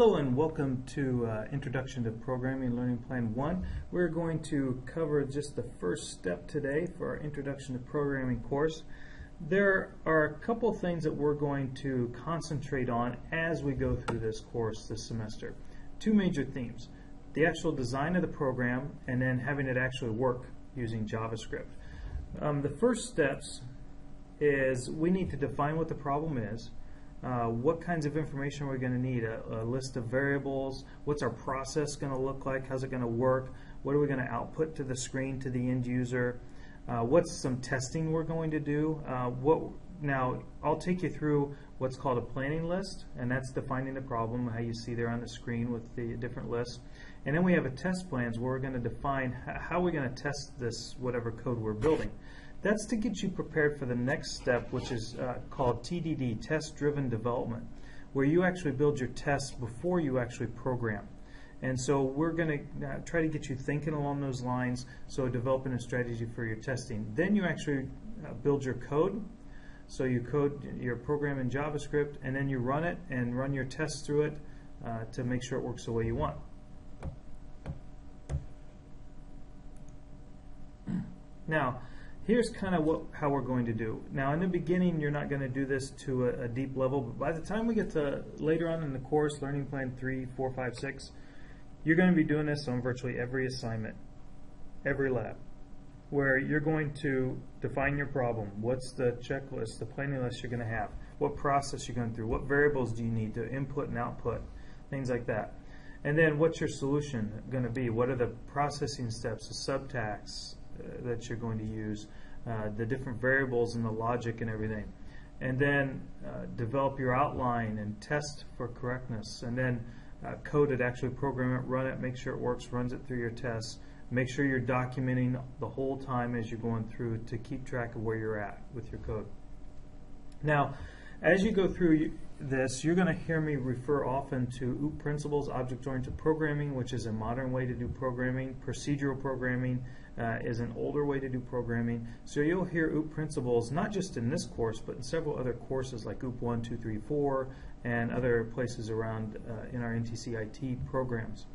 Hello and welcome to Introduction to Programming Learning Plan 1. We're going to cover just the first step today for our Introduction to Programming course. There are a couple things that we're going to concentrate on as we go through this course this semester. Two major themes: the actual design of the program and then having it actually work using JavaScript. The first steps is we need to define what the problem is. What kinds of information are we going to need? A list of variables. What's our process going to look like? How's it going to work? What are we going to output to the screen, to the end user? What's some testing we're going to do? Now, I'll take you through what's called a planning list, and that's defining the problem, how you see there on the screen with the different lists. And then we have a test plans where we're going to define how we're going to test this, whatever code we're building. That's to get you prepared for the next step, which is called TDD, Test-Driven Development, where you actually build your tests before you actually program. And so we're going to try to get you thinking along those lines, so developing a strategy for your testing. Then you actually build your code. So you code your program in JavaScript, and then you run it and run your tests through it to make sure it works the way you want. Now, here's kind of how we're going to do. Now, in the beginning, you're not going to do this to a deep level, but by the time we get to later on in the course, Learning Plan 3, 4, 5, 6, you're going to be doing this on virtually every assignment, every lab, where you're going to define your problem. What's the checklist, the planning list you're going to have? What process you're going through? What variables do you need to input and output? Things like that. And then what's your solution going to be? What are the processing steps, the subtasks that you're going to use, the different variables and the logic and everything. And then develop your outline and test for correctness. And then code it, actually program it, run it, make sure it works, runs it through your tests. Make sure you're documenting the whole time as you're going through to keep track of where you're at with your code. Now, as you go through this, you're going to hear me refer often to OOP principles, object-oriented programming, which is a modern way to do programming. Procedural programming is an older way to do programming. So you'll hear OOP principles not just in this course, but in several other courses like OOP 1, 2, 3, 4, and other places around in our NTC IT programs.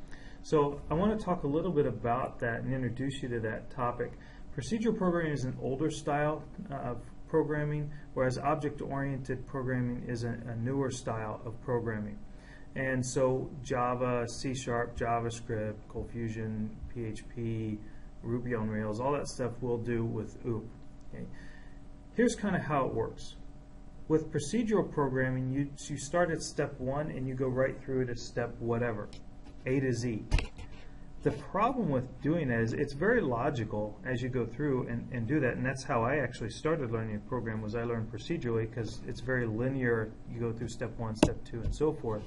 So I want to talk a little bit about that and introduce you to that topic. Procedural programming is an older style of programming, whereas object-oriented programming is a newer style of programming. And so Java, C#, JavaScript, Cold Fusion, PHP, Ruby on Rails, all that stuff we'll do with OOP. Okay. Here's kind of how it works. With procedural programming, you start at step 1 and you go right through to step whatever, A to Z. The problem with doing that is it's very logical as you go through and do that, and that's how I actually started learning a program, was I learned procedurally because it's very linear. You go through step 1, step 2, and so forth.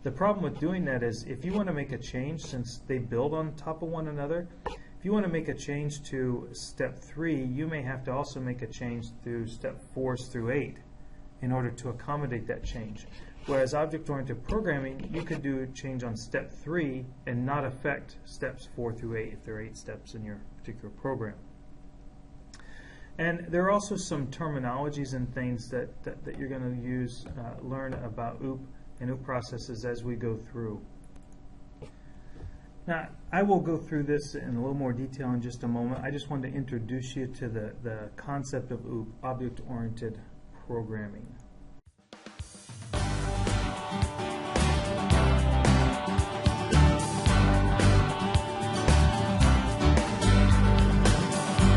The problem with doing that is if you want to make a change, since they build on top of one another, if you want to make a change to step 3, you may have to also make a change through step 4s through 8 in order to accommodate that change. Whereas object-oriented programming, you could do a change on step 3 and not affect steps 4 through 8 if there are 8 steps in your particular program. And there are also some terminologies and things that you're going to use, learn about OOP and OOP processes as we go through. Now, I will go through this in a little more detail in just a moment. I just wanted to introduce you to the concept of OOP, object-oriented programming.